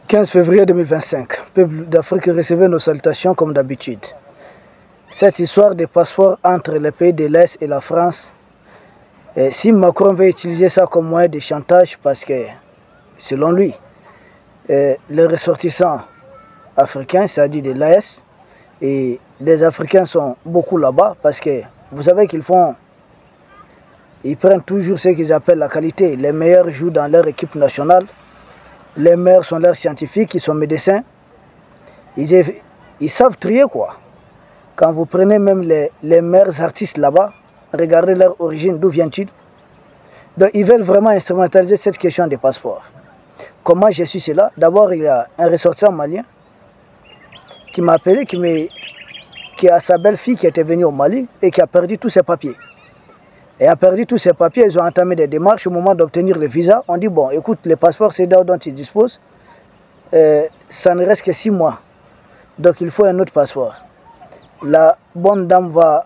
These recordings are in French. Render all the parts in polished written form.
15 février 2025, peuple d'Afrique, recevez nos salutations comme d'habitude. Cette histoire des passeports entre les pays de l'Est et la France, si Macron veut utiliser ça comme moyen de chantage, parce que, selon lui, les ressortissants africains, c'est-à-dire de l'Est, et les Africains sont beaucoup là-bas, parce que vous savez qu'ils prennent toujours ce qu'ils appellent la qualité. Les meilleurs jouent dans leur équipe nationale. Les meilleurs sont leurs scientifiques, ils sont médecins. Ils savent trier quoi. Quand vous prenez même les meilleurs artistes là-bas, regardez leur origine, d'où vient-il. Donc ils veulent vraiment instrumentaliser cette question des passeports. Comment j'ai su cela? D'abord, il y a un ressortissant malien qui m'a appelé, qui a sa belle-fille qui était venue au Mali et qui a perdu tous ses papiers. Et a perdu tous ses papiers, ils ont entamé des démarches. Au moment d'obtenir le visa, on dit, bon, écoute, les passeports CEDEAO dont ils disposent, ça ne reste que 6 mois. Donc il faut un autre passeport. La bonne dame va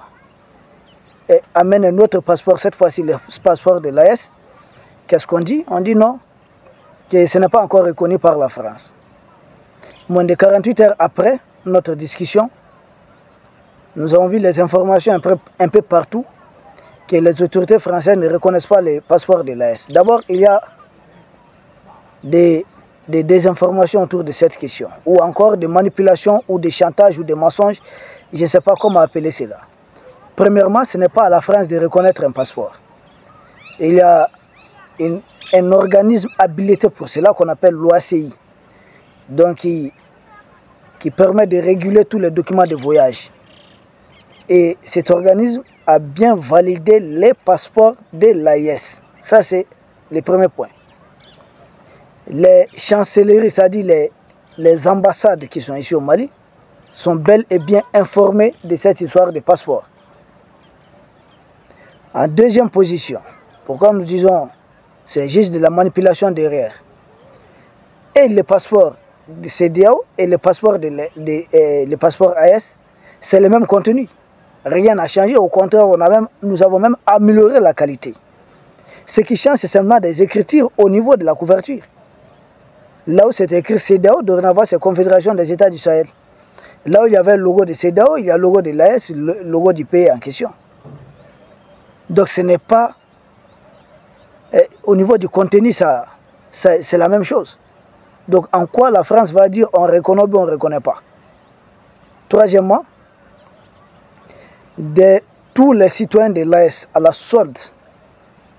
amener un autre passeport, cette fois-ci le passeport de l'AS. Qu'est-ce qu'on dit? On dit non, que ce n'est pas encore reconnu par la France. Moins de 48 heures après notre discussion, nous avons vu les informations un peu partout que les autorités françaises ne reconnaissent pas les passeports de l'AS. D'abord, il y a des désinformations autour de cette question, ou encore des manipulations, ou des chantages, ou des mensonges, je ne sais pas comment appeler cela. Premièrement, ce n'est pas à la France de reconnaître un passeport. Il y a un organisme habilité pour cela qu'on appelle l'OACI, donc qui permet de réguler tous les documents de voyage. Et cet organisme a bien validé les passeports de l'AIS. Ça, c'est le premier point. Les chancelleries, c'est-à-dire les ambassades qui sont ici au Mali, sont bel et bien informées de cette histoire de passeport. En deuxième position, pourquoi nous disons c'est juste de la manipulation derrière? Et les passeports de CEDEAO et les passeports les passeports AES, c'est le même contenu. Rien n'a changé, au contraire, nous avons même amélioré la qualité. Ce qui change, c'est seulement des écritures au niveau de la couverture. Là où c'est écrit CEDEAO, dorénavant, c'est Confédération des États du Sahel. Là où il y avait le logo de CEDEAO, il y a le logo de l'AES, le logo du pays en question. Donc ce n'est pas... au niveau du contenu, c'est la même chose. Donc en quoi la France va dire on reconnaît ou on ne reconnaît pas? Troisièmement, de tous les citoyens de l'AES à la solde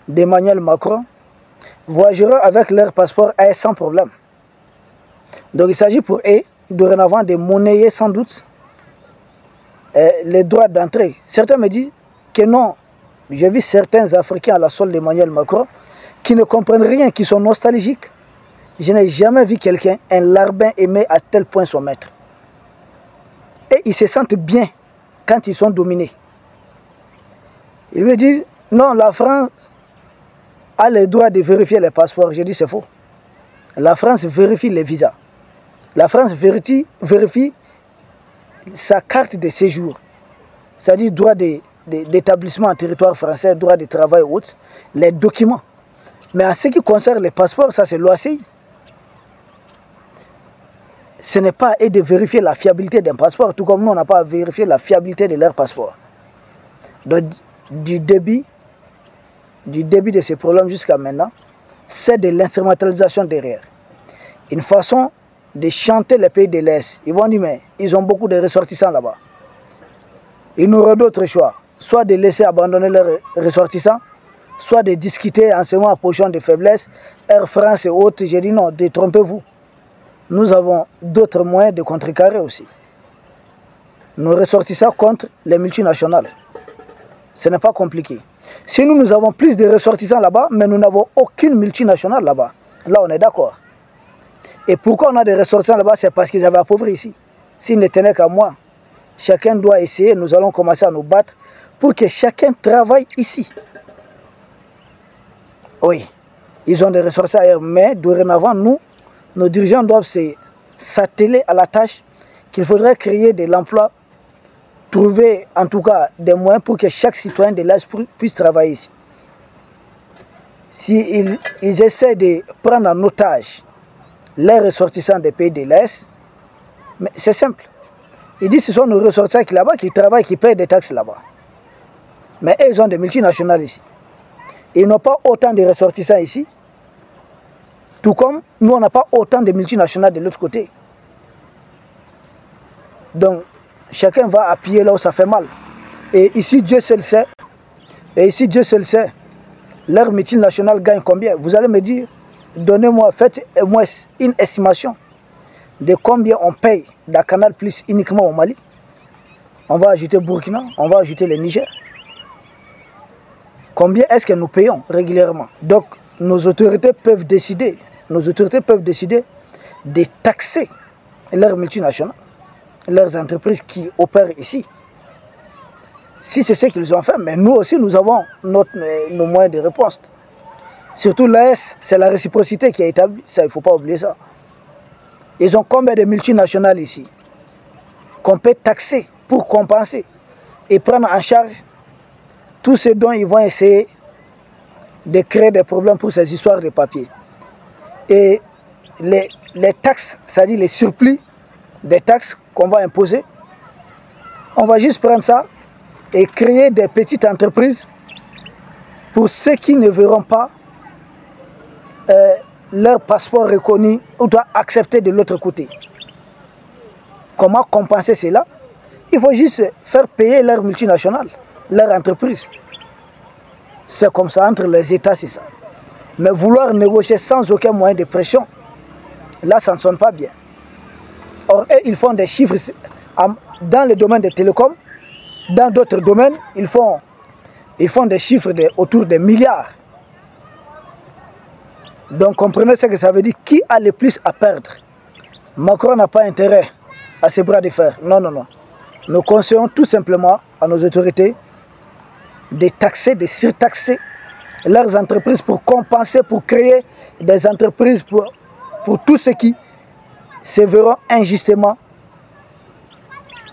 d'Emmanuel Macron voyageront avec leur passeport AES sans problème. Donc il s'agit pour eux dorénavant de monnayer sans doute les droits d'entrée. Certains me disent que non. J'ai vu certains Africains à la solde d'Emmanuel Macron qui ne comprennent rien, qui sont nostalgiques. Je n'ai jamais vu quelqu'un, un larbin, aimer à tel point son maître. Et ils se sentent bien quand ils sont dominés. Ils me disent, non, la France a le droit de vérifier les passeports. Je dis, c'est faux. La France vérifie les visas. La France vérifie sa carte de séjour. C'est-à-dire droit d'établissement en territoire français, droit de travail ou autre, les documents. Mais en ce qui concerne les passeports, ça c'est l'OACI. Ce n'est pas à eux de vérifier la fiabilité d'un passeport, tout comme nous, on n'a pas à vérifier la fiabilité de leur passeport. Donc, du début de ces problèmes jusqu'à maintenant, c'est de l'instrumentalisation derrière. Une façon de chanter les pays de l'Est. Ils vont dire, mais ils ont beaucoup de ressortissants là-bas. Ils n'auront d'autre choix, soit de laisser abandonner leurs ressortissants, soit de discuter en ce moment en position de faiblesse, Air France et autres. J'ai dit non, détrompez-vous. Nous avons d'autres moyens de contrecarrer aussi. Nous ressortissons contre les multinationales. Ce n'est pas compliqué. Si nous avons plus de ressortissants là-bas, mais nous n'avons aucune multinationale là-bas. Là, on est d'accord. Et pourquoi on a des ressortissants là-bas? C'est parce qu'ils avaient appauvri ici. S'ils ne tenaient qu'à moi, chacun doit essayer, nous allons commencer à nous battre pour que chacun travaille ici. Oui, ils ont des ressortissants ailleurs, mais dorénavant, nos dirigeants doivent s'atteler à la tâche qu'il faudrait créer de l'emploi, trouver en tout cas des moyens pour que chaque citoyen de l'Est puisse travailler ici. S'ils essaient de prendre en otage les ressortissants des pays de l'Est. Mais c'est simple. Ils disent que ce sont nos ressortissants qui là-bas, qui travaillent, qui payent des taxes là-bas. Mais eux, ils ont des multinationales ici. Ils n'ont pas autant de ressortissants ici. Tout comme nous, on n'a pas autant de multinationales de l'autre côté. Donc, chacun va appuyer là où ça fait mal. Et ici, Dieu seul sait. Et ici, Dieu seul sait. Leur multinationale gagne combien? Vous allez me dire, donnez-moi, faites-moi une estimation de combien on paye dans Canal Plus uniquement au Mali. On va ajouter Burkina, on va ajouter le Niger. Combien est-ce que nous payons régulièrement? Donc, nos autorités peuvent décider de taxer leurs multinationales, leurs entreprises qui opèrent ici. Si c'est ce qu'ils ont fait, mais nous aussi, nous avons nos moyens de réponse. Surtout l'AS, c'est la réciprocité qui est établie. Ça, il ne faut pas oublier ça. Ils ont combien de multinationales ici qu'on peut taxer pour compenser et prendre en charge tout ce dont ils vont essayer de créer des problèmes pour ces histoires de papier. Et les taxes, c'est-à-dire les surplus des taxes qu'on va imposer, on va juste prendre ça et créer des petites entreprises pour ceux qui ne verront pas leur passeport reconnu ou doit accepter de l'autre côté. Comment compenser cela? Il faut juste faire payer leurs multinationales, leurs entreprises. C'est comme ça entre les États, c'est ça. Mais vouloir négocier sans aucun moyen de pression, là, ça ne sonne pas bien. Or, eux, ils font des chiffres dans le domaine des télécoms, dans d'autres domaines, ils font des chiffres autour des milliards. Donc, comprenez ce que ça veut dire. Qui a le plus à perdre? Macron n'a pas intérêt à ses bras de fer. Non, non, non. Nous conseillons tout simplement à nos autorités de taxer, de surtaxer leurs entreprises pour compenser, pour créer des entreprises pour tous ceux qui se verront injustement,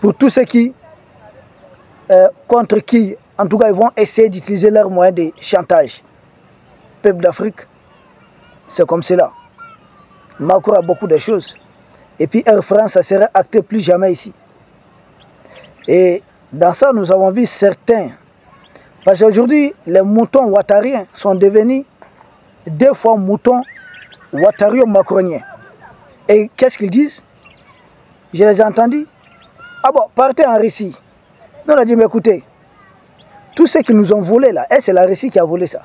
pour tous ceux qui, contre qui, en tout cas, ils vont essayer d'utiliser leurs moyens de chantage. Peuple d'Afrique, c'est comme cela. Macron a beaucoup de choses. Et puis Air France, ça serait acté plus jamais ici. Et dans ça, nous avons vu certains. Parce qu'aujourd'hui, les moutons ouattariens sont devenus 2 fois moutons ouattario-macroniens. Et qu'est-ce qu'ils disent? Je les ai entendus. Ah bon, partez en Russie. Nous, on a dit, mais écoutez, tout ce qu'ils nous ont volé là, c'est la Russie qui a volé ça.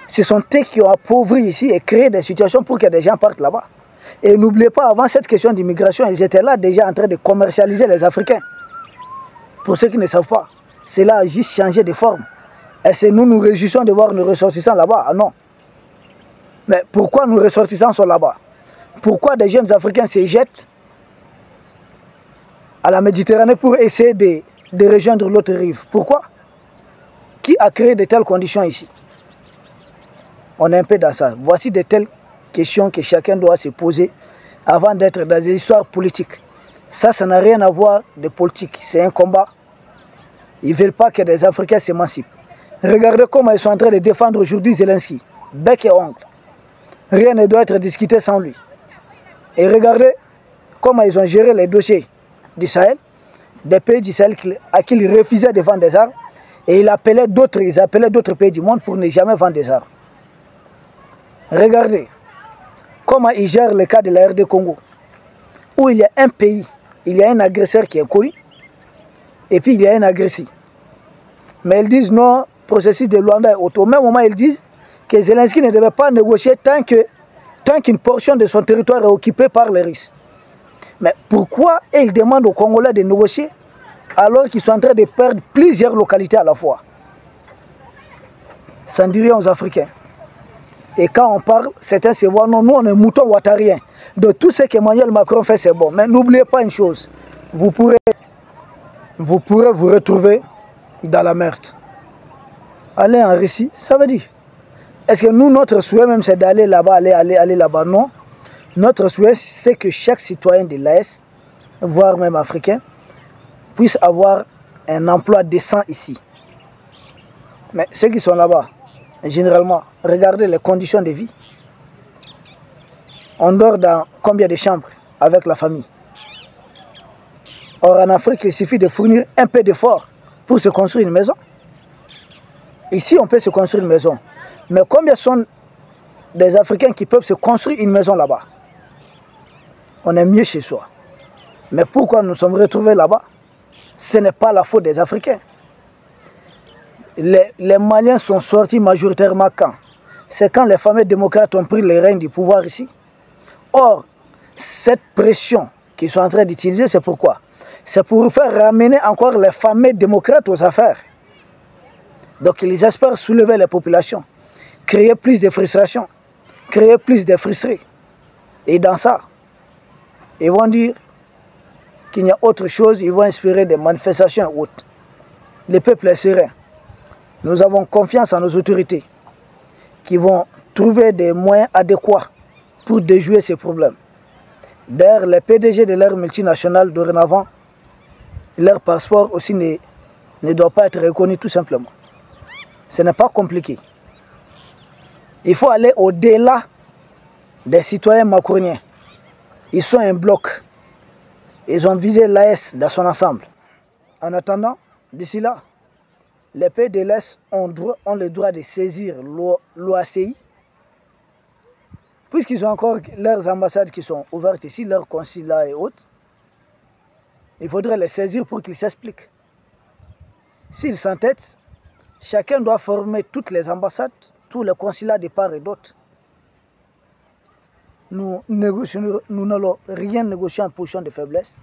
Ce sont eux qui ont appauvri ici et créé des situations pour que des gens partent là-bas. Et n'oubliez pas, avant cette question d'immigration, ils étaient là déjà en train de commercialiser les Africains. Pour ceux qui ne savent pas, cela a juste changé de forme. Et c'est nous, nous réjouissons de voir nos ressortissants là-bas. Ah non. Mais pourquoi nos ressortissants sont là-bas? Pourquoi des jeunes Africains se jettent à la Méditerranée pour essayer de rejoindre l'autre rive? Pourquoi? Qui a créé de telles conditions ici? On est un peu dans ça. Voici de telles questions que chacun doit se poser avant d'être dans des histoires politiques. Ça n'a rien à voir de politique. C'est un combat. Ils ne veulent pas que des Africains s'émancipent. Regardez comment ils sont en train de défendre aujourd'hui Zelensky. Bec et ongle. Rien ne doit être discuté sans lui. Et regardez comment ils ont géré les dossiers d'Israël, des pays d'Israël à qui ils refusaient de vendre des armes. Et ils appelaient d'autres pays du monde pour ne jamais vendre des armes. Regardez comment ils gèrent le cas de la RD Congo, où il y a un pays, il y a un agresseur qui est connu, et puis il y a un agressé. Mais ils disent non, processus de Luanda est auto. Au même moment, ils disent que Zelensky ne devait pas négocier tant qu'une portion de son territoire est occupée par les Russes. Mais pourquoi ils demandent aux Congolais de négocier alors qu'ils sont en train de perdre plusieurs localités à la fois? Ça ne dit rien aux Africains. Et quand on parle, certains se voient, non, nous on est moutons ouattariens. De tout ce qu'Emmanuel Macron fait, c'est bon. Mais n'oubliez pas une chose, vous pourrez vous retrouver dans la merde. Aller en Russie, ça veut dire. Est-ce que nous, notre souhait même, c'est d'aller là-bas, aller là-bas? Non. Notre souhait, c'est que chaque citoyen de l'AS, voire même africain, puisse avoir un emploi décent ici. Mais ceux qui sont là-bas, généralement, regardez les conditions de vie. On dort dans combien de chambres avec la famille? Or, en Afrique, il suffit de fournir un peu d'effort pour se construire une maison. Ici, on peut se construire une maison. Mais combien sont des Africains qui peuvent se construire une maison là-bas? On est mieux chez soi. Mais pourquoi nous sommes retrouvés là-bas? Ce n'est pas la faute des Africains. Les Maliens sont sortis majoritairement quand? C'est quand les fameux démocrates ont pris les rênes du pouvoir ici. Or, cette pression qu'ils sont en train d'utiliser, c'est pourquoi? C'est pour faire ramener encore les fameux démocrates aux affaires. Donc, ils espèrent soulever les populations, créer plus de frustration, créer plus de frustrés. Et dans ça, ils vont dire qu'il y a autre chose, ils vont inspirer des manifestations et autres. Le peuple est serein. Nous avons confiance en nos autorités qui vont trouver des moyens adéquats pour déjouer ces problèmes. D'ailleurs, les PDG de leurs multinationales, dorénavant, leur passeport aussi ne doit pas être reconnu tout simplement. Ce n'est pas compliqué. Il faut aller au-delà des citoyens macroniens. Ils sont un bloc. Ils ont visé l'AS dans son ensemble. En attendant, d'ici là, les pays de l'Est ont le droit de saisir l'OACI, puisqu'ils ont encore leurs ambassades qui sont ouvertes ici, leurs consulats et autres. Il faudrait les saisir pour qu'ils s'expliquent. S'ils s'entêtent, chacun doit former toutes les ambassades, tous les consulats de part et d'autre. Nous n'allons rien négocier en position de faiblesse.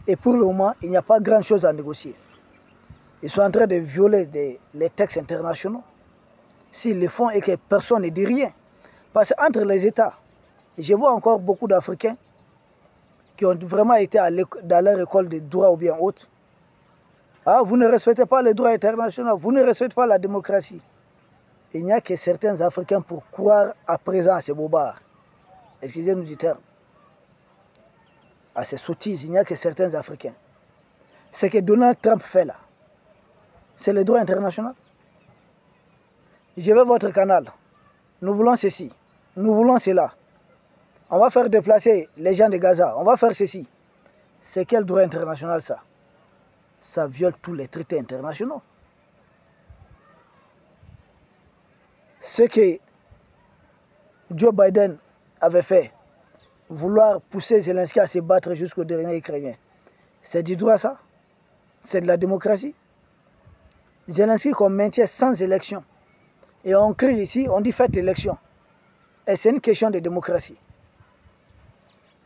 Et pour le moment, il n'y a pas grand-chose à négocier. Ils sont en train de violer les textes internationaux. S'ils le font et que personne ne dit rien. Parce qu'entre les États, je vois encore beaucoup d'Africains qui ont vraiment été dans leur école de droit ou bien autre. Ah, vous ne respectez pas les droits internationaux, vous ne respectez pas la démocratie. Il n'y a que certains Africains pour croire à présent à ces bobards. Excusez-nous du terme. À ces sottises, il n'y a que certains Africains. Ce que Donald Trump fait là, c'est le droit international. Je veux votre canal. Nous voulons ceci. Nous voulons cela. On va faire déplacer les gens de Gaza. On va faire ceci. C'est quel droit international ça? Ça viole tous les traités internationaux. Ce que Joe Biden avait fait, vouloir pousser Zelensky à se battre jusqu'au dernier Ukrainien, c'est du droit ça? C'est de la démocratie? Zelensky qu'on maintient sans élection. Et on crie ici, on dit faites élection. Et c'est une question de démocratie.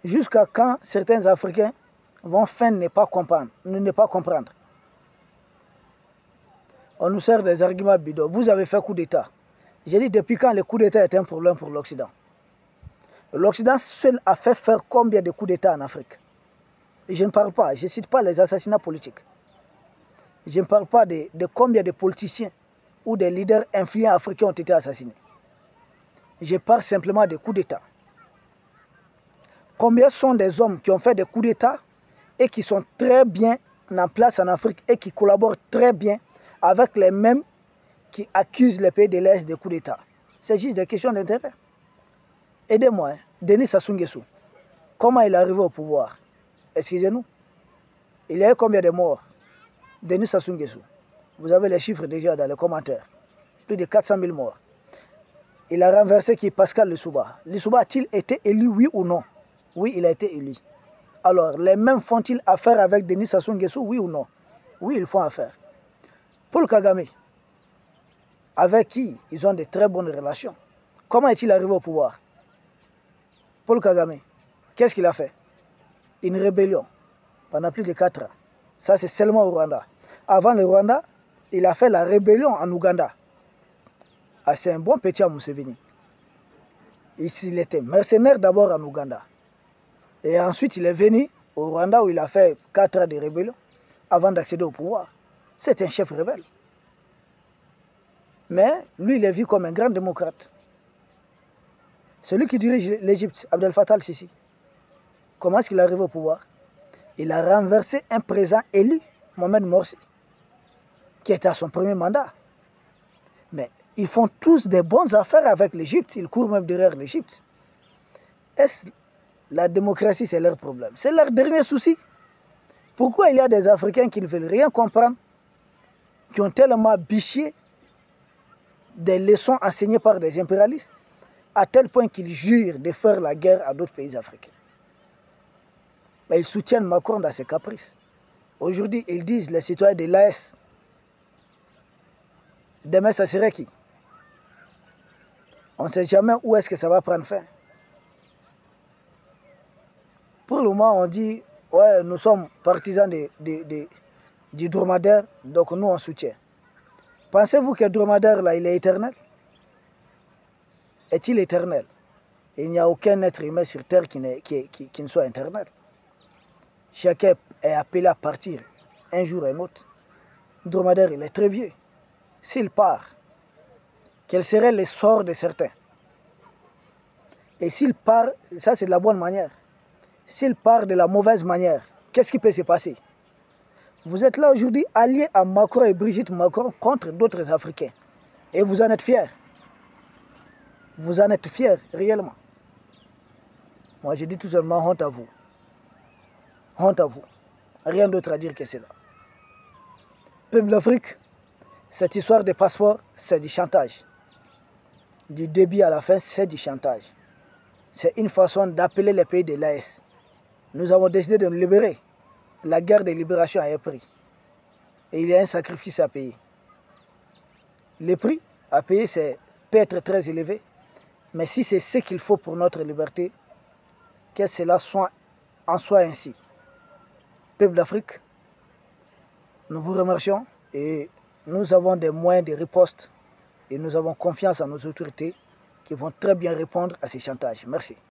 Jusqu'à quand certains Africains vont fin ne pas comprendre. On nous sert des arguments bidons. Vous avez fait coup d'État. J'ai dit depuis quand le coup d'État est un problème pour l'Occident? L'Occident seul a fait faire combien de coups d'État en Afrique? Et je ne parle pas, je ne cite pas les assassinats politiques. Je ne parle pas de combien de politiciens ou des leaders influents africains ont été assassinés. Je parle simplement des coups d'État. Combien sont des hommes qui ont fait des coups d'État et qui sont très bien en place en Afrique et qui collaborent très bien avec les mêmes qui accusent les pays de l'Est des coups d'État? C'est juste des questions d'intérêt. Aidez-moi, Denis Sassou Nguesso. Comment il est arrivé au pouvoir? Excusez-nous. Il y a eu combien de morts? Denis Sassou Nguesso. Vous avez les chiffres déjà dans les commentaires. Plus de 400 000 morts. Il a renversé qui? Pascal Lissouba. Lissouba a-t-il été élu, oui ou non? Oui, il a été élu. Alors, les mêmes font-ils affaire avec Denis Sassou Nguesso, oui ou non? Oui, ils font affaire. Paul Kagame, avec qui ils ont de très bonnes relations. Comment est-il arrivé au pouvoir? Paul Kagame, qu'est-ce qu'il a fait? Une rébellion pendant plus de 4 ans. Ça, c'est seulement au Rwanda. Avant le Rwanda, il a fait la rébellion en Ouganda. Ah, c'est un bon petit à Museveni. Il était mercenaire d'abord en Ouganda. Et ensuite, il est venu au Rwanda où il a fait 4 ans de rébellion avant d'accéder au pouvoir. C'est un chef rebelle. Mais lui, il est vu comme un grand démocrate. Celui qui dirige l'Égypte, Abdel Fattah al-Sisi, comment est-ce qu'il est arrivé au pouvoir? Il a renversé un président élu, Mohamed Morsi, qui était à son premier mandat. Mais ils font tous des bonnes affaires avec l'Égypte, ils courent même derrière l'Égypte. Est-ce la démocratie, c'est leur problème. C'est leur dernier souci. Pourquoi il y a des Africains qui ne veulent rien comprendre, qui ont tellement biché des leçons enseignées par des impérialistes, à tel point qu'ils jurent de faire la guerre à d'autres pays africains. Mais ils soutiennent Macron dans ses caprices. Aujourd'hui, ils disent les citoyens de l'AS. Demain, ça serait qui? On ne sait jamais où est-ce que ça va prendre fin. Pour le moment, on dit, ouais, nous sommes partisans du dromadaire, donc nous, on soutient. Pensez-vous que le dromadaire, là, il est éternel? Est-il éternel? Il n'y a aucun être humain sur Terre qui ne soit éternel. Chacun est appelé à partir un jour ou un autre. Le dromadaire, il est très vieux. S'il part, quel serait le sort de certains? Et s'il part, ça c'est de la bonne manière. S'il part de la mauvaise manière, qu'est-ce qui peut se passer? Vous êtes là aujourd'hui alliés à Macron et Brigitte Macron contre d'autres Africains. Et vous en êtes fiers. Vous en êtes fiers, réellement. Moi, je dis tout simplement honte à vous. Honte à vous. Rien d'autre à dire que cela. Peuple d'Afrique, cette histoire de passeport, c'est du chantage. Du début à la fin, c'est du chantage. C'est une façon d'appeler les pays de l'AS. Nous avons décidé de nous libérer. La guerre de libération a un prix. Et il y a un sacrifice à payer. Le prix à payer peut être très élevé. Mais si c'est ce qu'il faut pour notre liberté, que cela soit en soit ainsi. Peuple d'Afrique, nous vous remercions et nous avons des moyens de riposte et nous avons confiance en nos autorités qui vont très bien répondre à ces chantages. Merci.